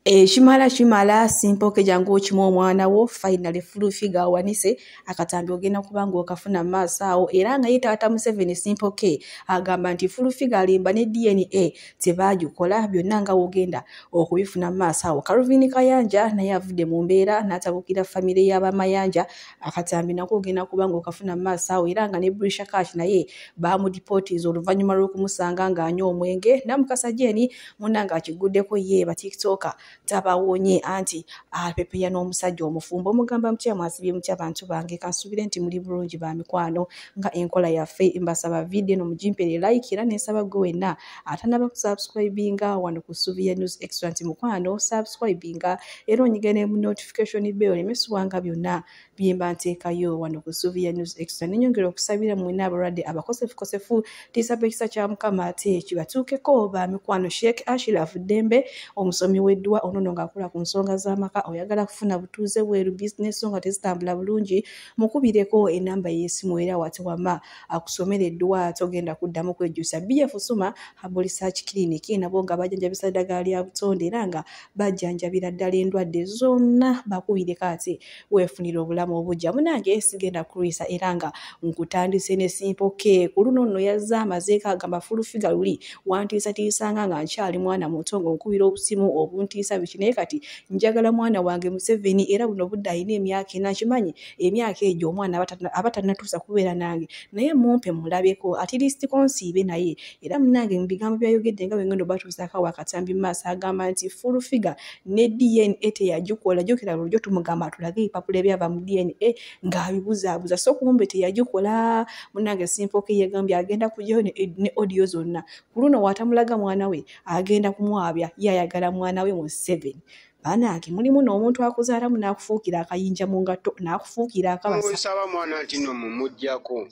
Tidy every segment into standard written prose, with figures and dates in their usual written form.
Shimala simple ke jangu chimo omwana wo finally full figure wanise akatambi ogenda kubanga okafuna maaso awo era nga yita Museveni simple ke agamba nti full figure alimba ne DNA tebajukola byonna nga wogenda okubifuna maaso awo. Calvin Kayanja naye avudde mu mbeera n'atabukira family y'abamayanja akatambi nako ogenda kubanga okafuna maaso awo era nga ne Brisha Cash naye bamudipotiza oluvannyuma lw'okumusanga ng'anywa omwenge Namukasa Jeni munanga akiguddeko ye ba TikToker tabawonye anti apepeya n'omusajja omufumbo omugamba mutya mwasibye mutya abantu bange kansubire nti muri bulungi ba mikwano nga enkola yaffe mbasaba video no mujimpere like era nesaba gwe wenna atanaba kusubscribinga wano ku Suvia News Extra nti mukwano subscribinga era onyigene mu notification bell emeswanga byonna byemba nteekayo wano ku Suvia News Extra ninyongera okusabira mu nabalwadde abakosefu tisabe kisa kya mukama ate kibatuukeko ba mikwano Sheikh Ashraf Dembe omusomi weddwa onono ng'akola ku nsonga z'amaka oyagala kufuna butuuze bweru business nga tezitambula bulungi mukubireko enamba y'essimu era wate wama akusomereddwa togenda kuddamu kwejjusa BF Suma Herbal Research Clinic nabo nga bajjanjabisa ddagala lya butonde era nga bajjanjabira ddala endwadde zonna bakubireko ate weefunira obulamu obujja munange sigenda kulwisa era nga nkutandise ne simple ke ku luno nno yazza amazeeka agamba full figure luli wantiisatiisanga nga nkyali mwana muto ng'onkubira obusimu obuntiisa biki naye kati njagala mwana wange Museveni era buno budde alina emyaka 4 nkimanyi emyaka egyo omwana abatannatuusa kubeera nange naye mumpe mulabeko at least konsiibe naye era munange mu bigambo byayogedde nga bwengendo batuusaako wakatambi maaso agamba nti full figure ne DNA teyagikola jjukira lulyo tumugamba tulage ebipapula ebyava mu DNA ng'abibuzaabuza so kumbe teyagikola munange simple ke yegambye agenda kujyayo ne audio zonna ku luno watamulaga mwana we agenda kumwabya yayagala mwana we mu 7 banange mulimu n'omuntu akuzaalamu n'akufuukira akayinja mu ngatto n'akufuukira akabasa osaba mwana nti no mumuggyako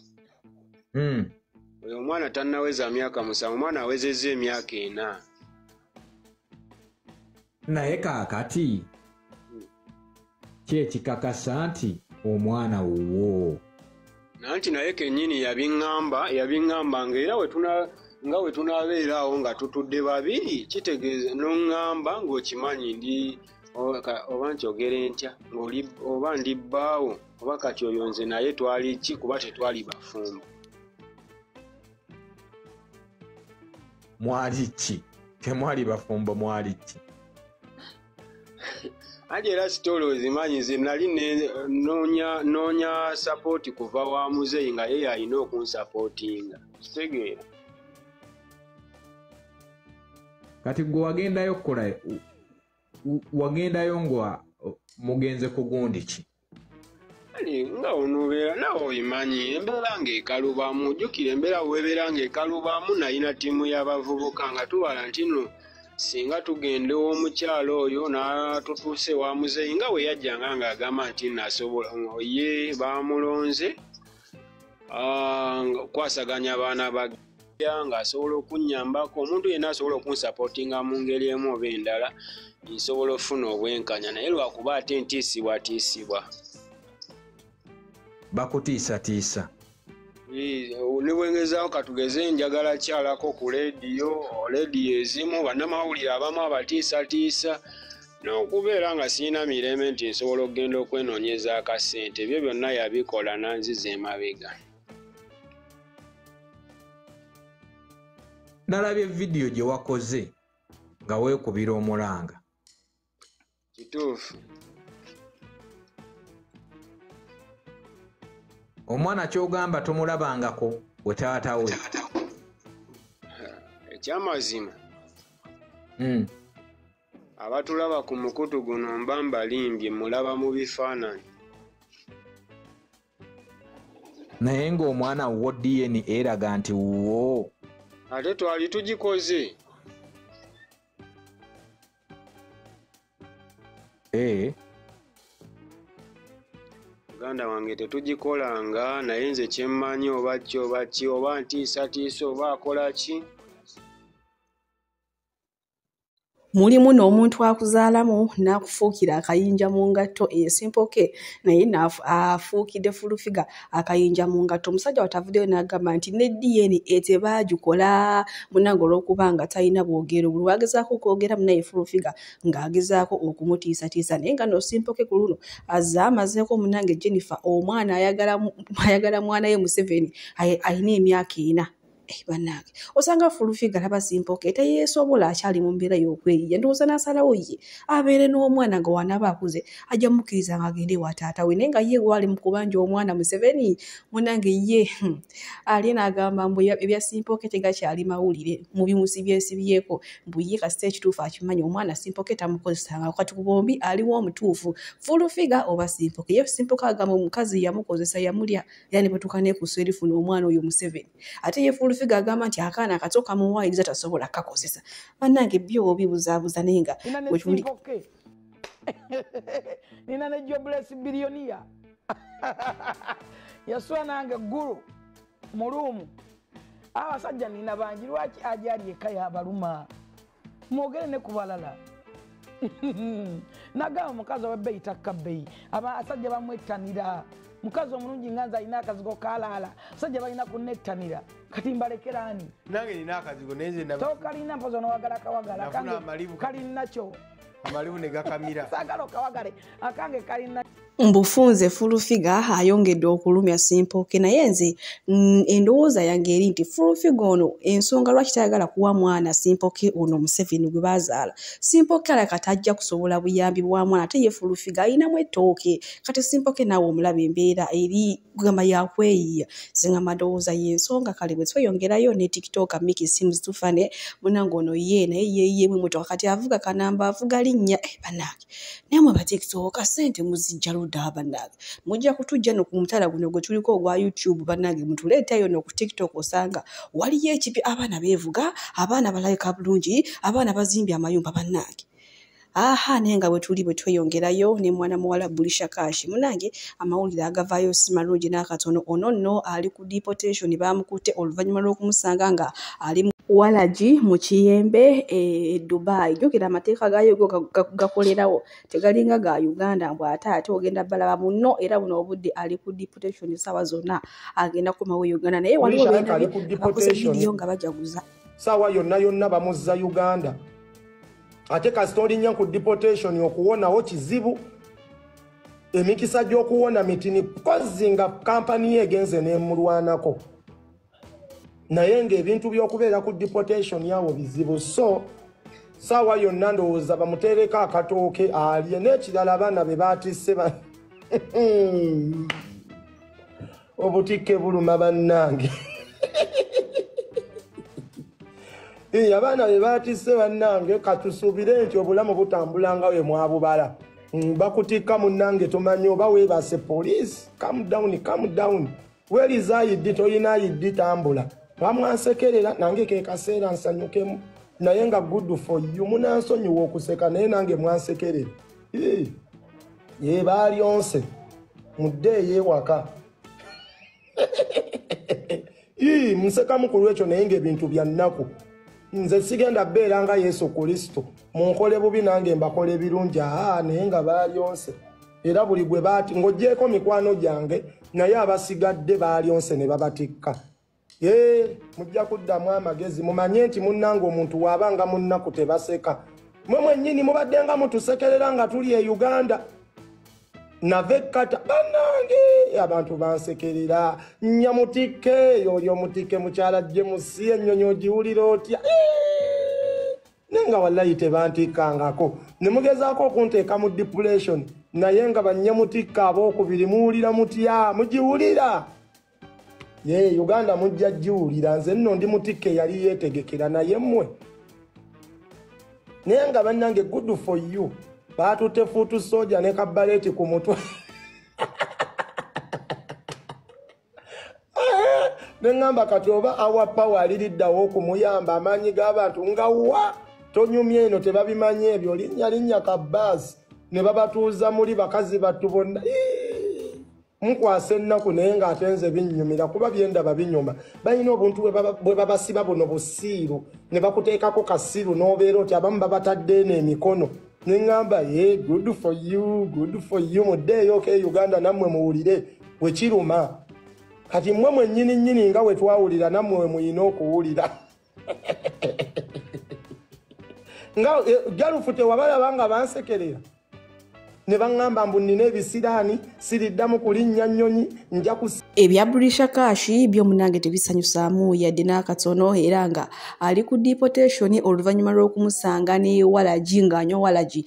oyo omwana tannaweza myaka 7 omwana awezezza emyaka 4 naye kaakati kyekikakasa nti omwana wuwo nanti naye kennyini yabiŋŋamba ng'era nga we tunaabeeraawo nga tutudde babiri kitegeeza n'oŋŋamba ng'okimanyi ndi oba nkyogere ntya oba ndi bbaawo oba kati oyo nze naye twali ki kuba tetwali bafumbo mwali ki temwali bafumbo mwali ki ate era sitolo ozimanyi ze nali noonya sapooti kuva wa muzeeyi nga ye alina okunsapootinga kitegeera kati gwe wagendayo kukola wagendayo nga mugenze ku gundi ki ali nga onobeera nawe oyimanyi embeera ng'ekalubamu jjukira embeera weebeera ng'ekalubamu nalina ttiimu y'abavubuka nga tubala nti no singa tugenda omukyalo oyo n'atutuuse wa muzeeyi nga we yajjanga ng'agamba nti nasobola ye bamulonze kwasaganya abaana ng'asobola okunnyambako omuntu yenna asobola okunsapootinga mu ngeri emu oba endala nsobola okufuna obwenkanya naye lwakuba ate ntiisibwatiisibwa bakutiisatiisa ne bwengezaawo katugeze njagala kyalako ku leediyo ezimu bannamawulire abamu abatiisatiisa n'okubeera nga sirina mirembe nti nsobola okugenda okwenoonyeza akasente ebyo byonna yabikola nanziza emabega nalabye vidiyo gye wakoze nga weekubira omulanga kituufu omwana kyogamba tomulabangako we taata we ekyamazima abatulaba ku mukutu guno mba mbalimbye mulaba mu bifaananyi naye ng'omwana wo DNA eraga nti wuwo ate twali tugikoze muganda wange tetugikolanga naye nze kyemmanyi oba ki oba ntiisatiisa oba akola ki mulimu n'omuntu akuzaalamu n'akufuukira akayinja mu ngatto simple K naye afuukidde full figure akayinja mu ngatto. Omusajja watavuddeyo n'agamba nti ne DNA tebaagikola munnange olw'okuba nga talina bwogero buli wagezaako okwogera munaye full figure ng'agezaako okumutiisatiisa naye nga no simple K ku luno amazeeko munnange Jennifer omwana ayagala mwana ye Museveni ayina emyaka 4. Bannange osanga full figure laba simple K teyeesobola akyali mu mbeera y'okweyiya ndowooza n'asalawo ye abeere n'omwana nga wanaba akuze ajja mukkiriza nga agende wa taata we naye nga ye gwali mu kubanja omwana Museveni munnange ye ali n'agamba mbu ebya simple K tegakyali mawulire mu bimusi byesibyeko mbu ye kasita ekituufu akimanyi omwana simple K tamukozesanga kati ku bombi aliwo omutuufu full figure oba simple K ye simple K agamba omukazi yamukozesa yamulya yani batukane ku serifu n'omwana oyo Museveni ate ye full figure agamba nti akaana akatoka muwaayiriza tasobola kakozesa bannange byo bibuzaabuza naye nga nina ne jobless billionaire yaswa nange guru mulumu abasajja nina bangi lwaki ajali eka yabaluma mwogere ne kubalala nagamba mukazi webbeeyi takka bbeeyi abasajja bamwettanira mukazi omulungi nganza alina akazigo kalaala sajja balina kunnettanira kati mbalekerani nange nina akazigo neze tokalina mpozo nowagala kawagala kalinakyo amalibu ne gakamira sagala okawagale akange kalina mbufunze full figure ayongedde okulumya simple K naye nze endowooza yange eri nti full figure ono ensonga lwaki tayagala kuwa mwana simple K ono Museveni gwe bazaala simple K alaka tajja kusobola buyambi bwa mwana ate ye full figure ayinamu ettooke kati simple K naawe omulaba embeera eri gamba yakweyiya zingamba ndowooza y'ensonga kale bwe tweyongerayo ne TikTok Mickey Sims tufane munange ono ye naye yeeyemu emmotoka kati avuga kanamba avuga linnya bannange namwe ba TikTok sente muzijja bannange mujja kutujja no ku mutala guno gwe tuliko ogwa YouTube bannange mutuleetayo no ku TikTok osanga waliyo ekipi abaana beevuga abaana balayika bulungi abaana bazimbye amayumba bannange nenga bwe tuli bwe tweyongerayo ne mwana muwala Bulisha Kashi munange amawulire agavaayo simalungi n'akatono ono nno ali ku deportation bamukutte oluvannyuma lw'okumusanga nga ali walaji mu kiyembe Dubai jogera amateeka gayo gakolerawo tegalinga ga Uganda mbw ate ogenda balaba muno era buno obudde ali ku deportation sawa zonna agenda kumawo Uganda naye waliwo video nga bajaguza sawa yonna bamuzza Uganda ate kasitoli nya ku deportation okuwonawo kizibu emikisa gy'okuwona mitini kozinga kampani yegenze n'emulwanako naye ng'ebintu by'okubeera ku deportation yawo bizibu so sawa yonna ndowooza bamuteereko akatooke alye n'ekirala abaana be baatisse obutikke buluma bannange abaana be baatisse bannange katusuubire nti obulamu butambula nga we mwabubala bakutikka munnange tomanyi oba weebase police calm down where ayiddi toyina ayiddi tambula bamwansekerera nange ke kaseera nsanyukemu naye nga good for you munansonyiwa okuseka naye nange mwansekerera ye baalyonse mudde ewaka musekamu ku lwekyo naye ng'ebintu bya nnaku nze sigenda beera nga Yesu Kristo munkole bubi nange mbakole birungi naye nga baalyonse era buli gwe baati ng'oggyeko mikwano gyange naye abasigadde baalyonse ne babatikka mujja kuddamu amagezi mumanye nti munnange omuntu waabanga munnaku tebaseka mwe mwennyini mubadde nga mutusekerera nga tuli e Uganda nave kata bannange abantu bansekerera nyamutikke yoyo mutikke mukyala gye musi ennyonyi ogiwulira otya nenga wallahi tebantikkangako ne mugezaako okunteeka mu depression naye nga banyamutikka abookubiri muwulira mutya mugiwulira Uganda mujja giwulira nze nno ndi mutikke yali yeetegekera naye mmwe naye nga bannange good for you baatutte fuutu soja ne kabbaleti ku mutwe neŋŋamba kati oba awa pawa aliriddawo okumuyamba amaanyi g'abantu nga wa tonyumya eno tebabimanye ebyo linnya kabbaasi ne babatuuza muli bakazi battu bonna Nkwasa ennaku naye ng'ate binnyumira kuba byendaba binyuma. Balina obuntu bwe babasiba buno busiiru ne bakuteekako kasiru n'obeera oti abamu babatadde n'emikono. Ne ŋŋamba ye good for you muddeeyo Uganda nammwe muwulire we kiruma. Kati mmwe mwennyini nga we twawulira nammwe we muyina okuwulira. Nga Jalufu tewabalaba nga bansekerera. Ne baŋŋamba mbu nnina ebisiraani siriddamu kulinnya nnyonyi nja ebya Bulisha Kashi by'omunange tebisanyusaamu yadde n'akatono era nga ali ku deportation oluvannyuma lw'okumusanga ne Walagi ng'anywa Walagi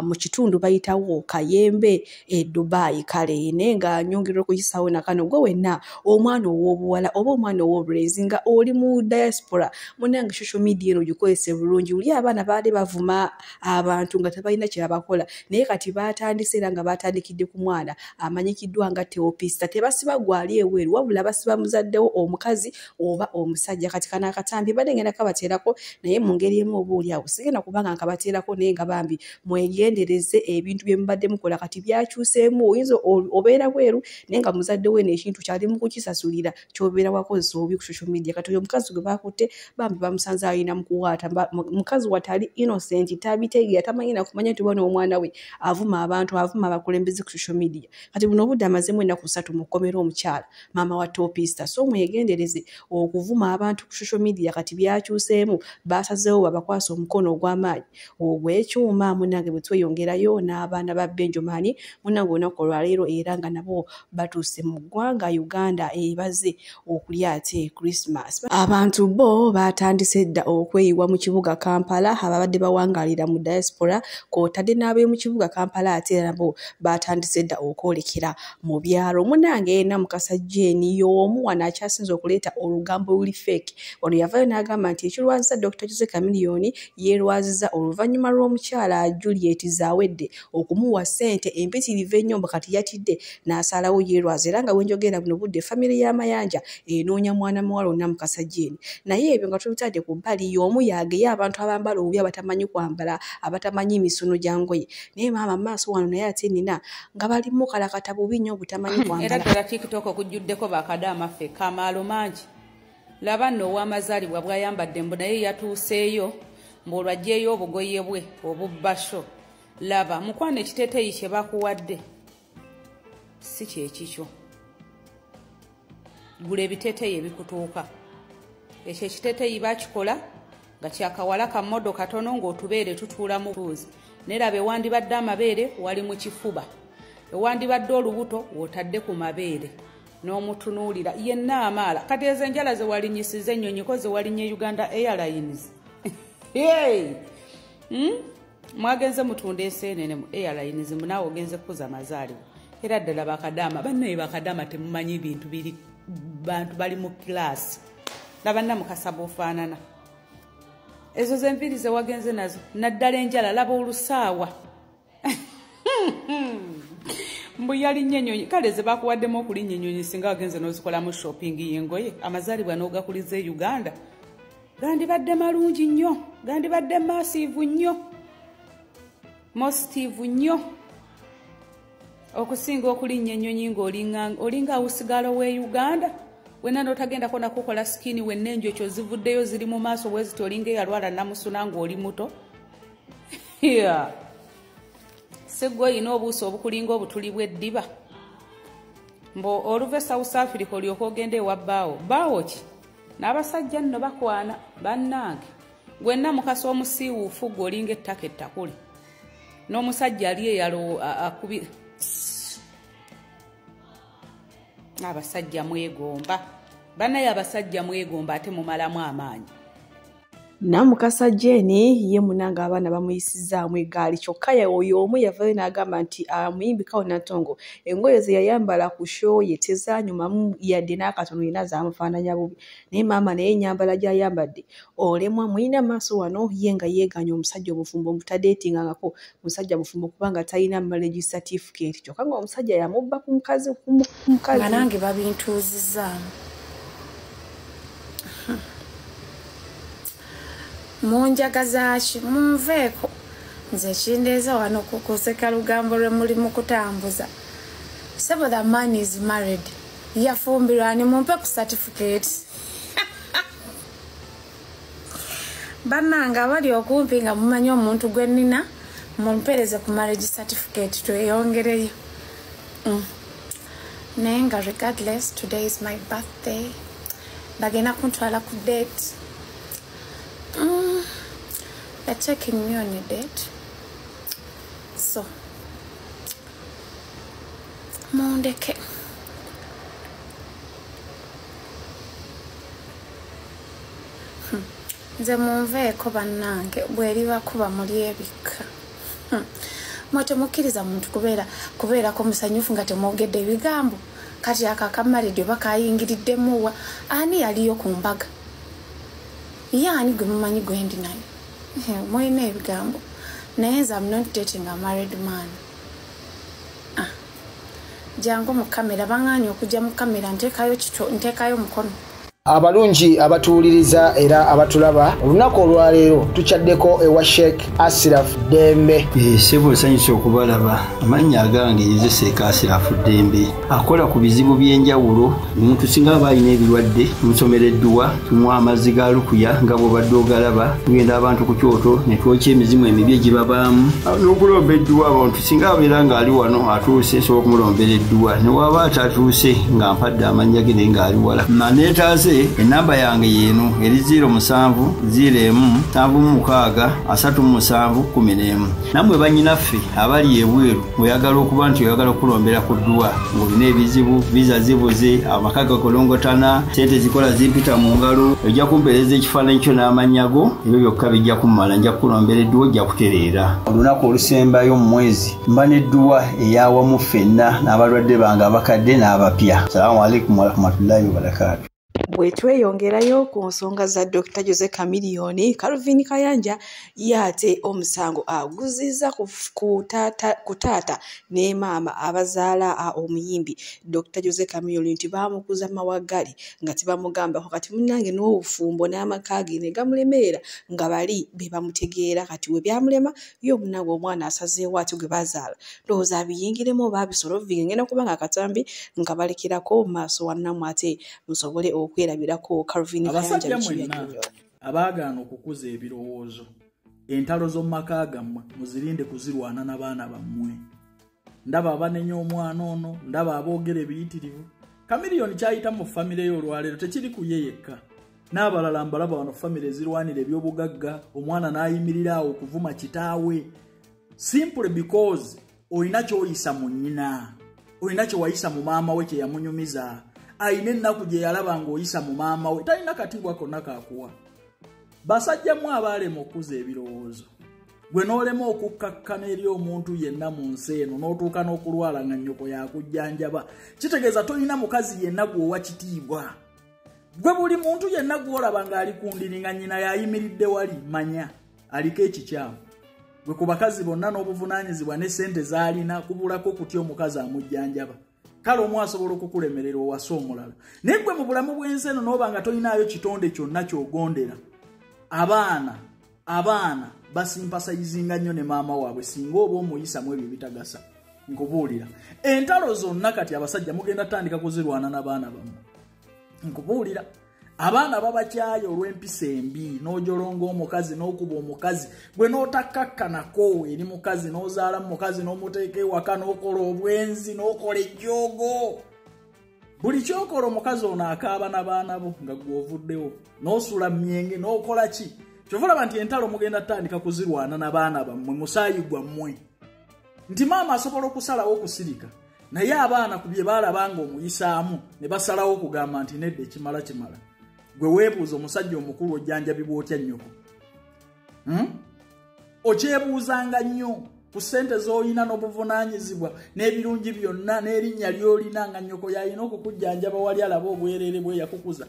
mu kitundu bayitawo Kayembe Dubai kale naye nga nyongerwa okuyisawo nakano gwe wenna omwana ow'obuwala oba omwana ow'obulenzi nga oli mu diaspora munange social media eno gikozese bulungi uli abaana baali bavuma abantu nga tebalina kye babakola naye kati batandise era nga batandikidde ku mwana amanyikiddwa nga Teopista tebasiba gwali eweru wabula basiba muzaddewo omukazi oba omusajja kati kana akatambi badengenda kabateerako naye mu ngeri emu obuuli awo sigenda kubanga nkabateerako naye nga bambi mwegendereze ebintu bye mubadde mukola kati byakyuseemu oyinza obeera bweru naye nga muzadde we n'ekintu kyali mu kukisasulira ky'obeera wakozesa obubi ku social media kati oyo omukazi gwe bakutte bambi bamusanze alina mu kuwaata mukazi watali innocent tabitegeera tamanyi na kumanya nti bwana omwana we avuma abantu avuma abakulembeze ku social media kati buno obudde amazemu ennaku 3 mu kkomera omukyala maama wa Teopista so mwegendereze okuvuma abantu ku social media kati byakyuseemu basazeewo babakwasa omukono ogw'amaanyi ogw'ekyuma munange bwe tweyongerayo n'abaana ba Benjamin munange olunaku olwaleero era nga nabo batuuse mu ggwanga Uganda ebaze okulya ate Christmas abantu bo batandise dda okweyiwa mu kibuga Kampala ababadde bawangaalira mu diaspora kw'otadde n'ab'omu kibuga Kampala ate nabo batandise dda okwolekera mu byalo munange Namukasa Jane y'omu wano akyasinze okuleeta olugambo luli fake wano yavayo n'agamba nti ekirwaziza Dr. Jose Chameleone yeerwaziza oluvannyuma lw'omukyala Juliet Zawedde okumuwa ssente empitirivu ennyo kati yatidde n'asalawo yeerwaza era nga wenjogera buno budde famire y'Amayanja enoonya mwana muwala Namukasa Jane naye ebyo nga tubitadde ku bbali y'omu yageya abantu abambala obubi abatamanyi kwambala abatamanyi misono gya ngoye naye maama maaso wano naye ate nina nga balimu kalakata bubi nnyo obutamanyi kwambala era ddala TikTok okujjuddeko bakadaama ffe kamaalo mangi laba nno ow'amazaalibwa bw'ayambadde mbu naye yatuuseeyo mbw'olwajjeeyo obugoye bwe obubbasho laba mukwana ekiteeteeyi kye bakuwadde si kyekikyo gula ebiteeteeyi ebikutuuka ekyo ekiteeteeyi bakikola nga kyakawala ka mmodo katono ng'otubeere tutuula mu buuzi neraba ewandibadde amabeere wali mu kifuba ewandibadde olubuto w'otadde ku mabeere n'omutunuulira yenna amaala kati ezo enjala ze walinyisiza ennyonyi ko ze walinye Uganda Airlines mwagenze mutunda enseenene mu Airlines munaawe ogenze kuza amazaalibwa era ddala bakadaama bannaye bakadaama temumanyi bintu biri bantu bali mu kilaasi laba Namukasa bw'ofaanana ezo zenviri ze wagenze nazo naddala enjala laba olusaawa mbu yalinnya ennyonyi kale ze bakuwaddemu okulinnya ennyonyi singa wagenze n'ozikolamu shopping y'engoye amazaalibwa n'ogakuliza e Uganda gandibadde malungi nnyo gandibadde masiivu nnyo mositiivu nnyo okusinga okulinnya ennyonyi ng'olinga awusigalo w'e Uganda wenna n'otagendako nakukola sikini wenna enjokyo zivuddeyo ziri mu maaso bwe ziti olinga eyalwala namusuna ng'oli muto segwe oyina obuuso obukulinga obutuli bw'eddiba mbu oluva e South Africa olyoka ogenda ewa baawo ki n'abasajja nno bakwana bannange gwenna Mukasa omusiiwuufu gwe olinga ettaka ettakule n'omusajja ali eyalo akubi abasajja mwegomba bannaye abasajja mwegomba ate mumalamu amaanyi Namukasa Jane ye munanga abaana bamuyisizaamu egaali kyokka oyo omu yavayo n'agamba nti muyimbi Kawunatongo engoye ze yayambala ku show ye tezaanyumamu yadde n'akatono yina zaamufaananya bubi naye maama naye ennyambala gy'ayambadde olemwa muyina maaso wano ye nga yeeganya omusajja obufumbo omutadeetingangako musajja bufumbo kubanga talina marriage certificate kyokka nga omusajja yamubba ku mukazi banange babintuuzizaamu munjagazaaki munveeko nze kindeeza wano kukuseka lugambo lwe muli mu kutambuza Sebo the man is married. Yafumbirwa ni mumpe ku certificate. Bananga bali okumpi nga mumanyi omuntu gwe nina mumpereze ku marriage certificate tweyongereyo. Nenga regardless, today is my birthday. Bagena kuntwala ku date. They're taking me on a date. So, mondeke. Nze munveeko bannange bweriba kuba muli ebika. Mwate mukkiriza muntu kubeerako musanyufu nga temwogedde ebigambo. Kati akakamalidde bakayingiriddemu ani yaliyo ku mbaga. Ye ani gwe mumanyi gwe ndi naye. Mwine ebigambo. Naye nze I'm not dating a married man. Jangu mu kamera banganya okujja mu kamera ntekayo mukono. Abalungi abatuuliriza era abatulaba olunaku olwaleero tuchaddeko ewa Sheikh Ashraf Dembe. Sebo sanyusa okubalaba amannya agange yeze Sheikh Ashraf Dembe akola ku bizibu by'enjawulo. Omuntu singa aba alina ebirwadde musomereddwa tumuwa amazzi ga lukuya nga bw'obadde ogalaba tugenda abantu ku kyoto ne twokya emizimu emibi egibabaamu n'okulomba edduwa. Abantu singa abeera ng'ali wano atuuse sobola okumulombera edduwa ne waba atatuuse nga mpadde amannya ge naye ng'ali wala maneetaase. Enamba yange yeno eri 0707363711. Namwe banyinaffe abali ebweru oyagala okuba nti oyagala okulombera ku dduwa ng'olina ebizibu visa zibuze amaka gakolongotana sente zikola zimpita mu ngalo ojja kumpeereza ekifaananyi kyo n'amanyago ebyo byokka bijja kummala nja kulombera edduwa ojja kutereera. Olunaku olusembayo mu mwezi mba n'edduwa eyawamu ffenna n'abalwadde bange abakadde n'abapya. Assalamu alaikum warahmatullahi wabarakatuh. Bwe tweyongerayo ku nsonga za Dr. Jose Chameleone, Calvin Kayanja yate omusango aguzizza ku taata ne maama abazaala omuyimbi Dr. Jose Chameleone nti baamukuza mawagali nga tibamugambako kati munnange n'obufumbo n'amakaage ne gamulemerera nga bali be bamutegeera kati we byamulema yo omunnange omwana asazeewo ati gwe bazaala ndowooza abiyingiremu oba abisolovinge ngenda kuba nga akatambi nga balekirako mu maaso wannamu ate musobole okwerabirako Calvin Kayanja abaagaana okukuza ebirowoozo entalo z'omumaka gammwe muzirinde kuzirwana n'abaana bammwe. Ndaba abanenya omwana ono, ndaba aboogera ebiyitirivu. Chameleone kyayita mu famire y'olwaleero tekiri ku ye yekka. N'abalala mbalaba wano famire ezirwanira ebyobugagga, omwana n'ayimirira awo okuvuma kitaawe. Simply because olina ky'oyisa mu nnyina, olina kye wayisa mu maama we kye yamunyumiza. Ayina ennaku gye yalaba ng'oyisa mu maama we talina katiibwa konna kaakuwa. Basajjamu abaalema okuza ebirowoozo. Gwe n'olema okukkakkana eri omuntu yenna mu nsi eno n'otuuka n'okulwala nga nnyoko yakujjanjaba. Kitegeeza tolina mukazi yenna gw'owa kitiibwa. Gwe buli muntu yenna gw'olaba ng'ali ku ndiri nga nnyina yayimiridde wali manya aliko ekikyamu. Gwe ku bakazi bonna n'obuvunaanyizibwa ne ssente z'alina kubulako kutya omukazi amujjanjaba. Kale omu asobola okukulemerera owasa omulala. Naye gwe mu bulamu bw'ensi eno n'oba nga tolinaayo kitonde kyonna ky'ogondera. Abaana basimpasayizinga nnyo ne maama waabwe singa oba omuyisamu ebyo bitagasa. Nkubuulira. Entalo zonna kati abasajja mugenda tandika kuzirwana n'abaana bammwe. Nkubuulira. Abaana babakyaye olw'empisa embi n'ojolonga omukazi n'okuba omukazi gwe n'otakkakkanako eri mukazi n'ozaala mukazi n'omuteeka ewaka n'okola obwenzi n'okola ejjoogo. Buli kyokola omukazi ono akaaba n'abaana bo nga gw'ovuddewo n'osula myenge n'okola ki? Kyova olaba nti entalo mugenda tandika kuzirwana n'abaana bammwe musaayi gwammwe. Nti maama asobola okusalawo okusirika naye abaana ku bye baalaba nga omuyisaamu ne basalawo okugamba nti nedda ekimala kimala. Gwe weebuuza omusajja omukulu ojjanjabibwa otya nnyoko. Okyebuuzanga nnyo ku ssente z'olina n'obuvunaanyizibwa n'ebirungi byonna n'erinnya ly'olina nga nnyoko yalina okukujjanjaba wali alaba obwereere bwe yakukuza.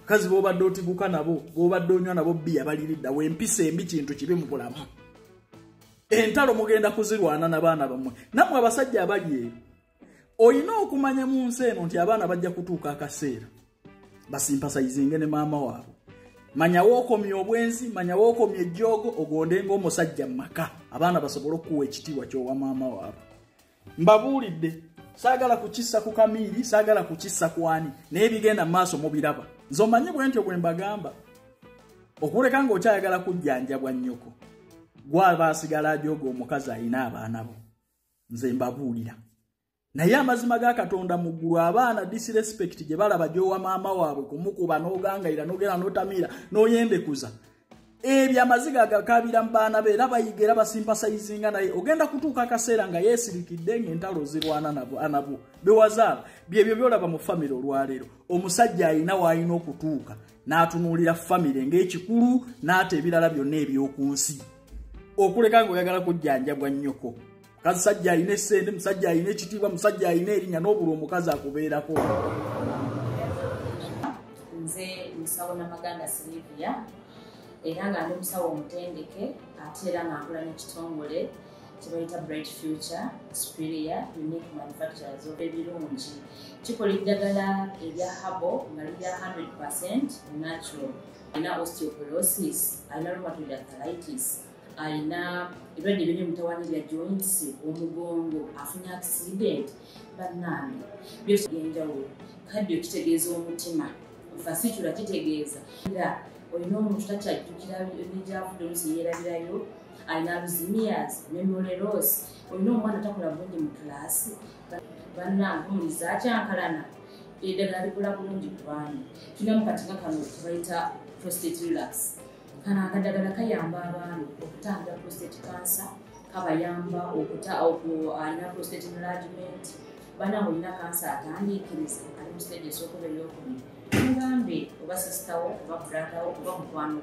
Kazi bw'obadde otiguka nabo, bw'obadde onywa nabo bbiya baliridda w'empisa embi kintu kibi mu bulamu. Entalo mugenda kuzirwana n'abaana bammwe. Nammwe abasajja abali eyo olina okumanya mu nsi eno nti abaana bajja kutuuka akaseera basimpasayizinge ne maama waabwe. Manyawo okomya obwenzi, manyawo okomya ejjoogo, ogondenga omusajja mu maka abaana basobole okuwa ekitiibwa ky'owa maama waabwe. Mbabuulidde saagala kukissa ku Kamiiri, saagala kukissa ku ani, naye bigenda mu maaso mubiraba. Nze omanyi bwe ntyo bwe mbagamba. Okuleka ng'okyayagala kujjanjabwa nnyoko, gw'aba asigala ajooga omukazi alina abaana bo. Nze mbabuulira. Naye amazima ga Katonda mu ggulu, abaana disrespect gye balaba gy'owa maama waabwe, kumukuba n'ogangayira n'ogenda n'otamiira n'oyendekuza. Ebyo amaziga agakabira mu baana be era bayiga era basimpasayizinga naye, ogenda kutuuka akaseera nga yeesirikidde ng'entalo zirwana nabo bewazaala. Byebyo byolaba mu famire olwaleero. Omusajja alina w'alina okutuuka n'atunuulira famire ng'ekikulu n'ate ebirala byonna eby'oku nsi. Okuleka ng'oyagala kujjanjabwa nnyoko. Musajja alina essente, musajja alina ekitiibwa, musajja alina erinnya n'obula omukazi akubeerako. Nze musawo Namaganda Silivia era nga ndi musawo omutendeke ate era nga nkola n'ekitongole kye bayita Bright Future Superior Unique Manufacturers ebirungi. Kikola eddagala erya habo nga lirya 100% natural. Alina osteoporosis, alina rheumatoid arthritis, alina ebirwadde by'omutawaana joints, omugongo, afunye accident, bannange byose by'enjawulo. Kaddio kitegeeza omutima, fasitula kitegeeza. Olina omuntu takyajjukira eby'avudde oluusi yeerabirayo, alina alzheimer's, memory loss, olina omwana takola bulungi mu kilaasi, bannange omuliza akyankalana, eddagala likola bulungi ku baana. Tulina mu katinga kano bayita prostate relax. Kano akadagala kayamba abaana okutangira prostate cancer, kabayamba alina prostate enlargement, bannange olina kansa atandiikiriza, ali mu stage esookuba ey'okubiri. Mugambe oba sisitawo oba bratawo oba mukwano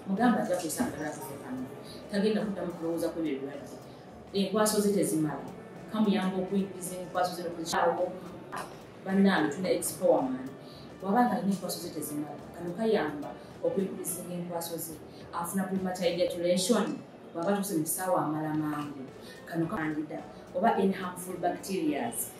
mugambe ajja kusangala kano tagenda kuddamu kulowooza ku ebirwadde. Enkwaso ze tezimala, kamuyamba okuyingiza enkwaso ze okukyawo. Bannange tulina expowerman, bw'abanga alina enkwaso ze tezimala, kano kayamba okuyingiza enkwaso ze. Afuna premature ejaculation, bw'aba tuuse mu kisaawe amala mangu, kano kandida oba any harmful bacterias.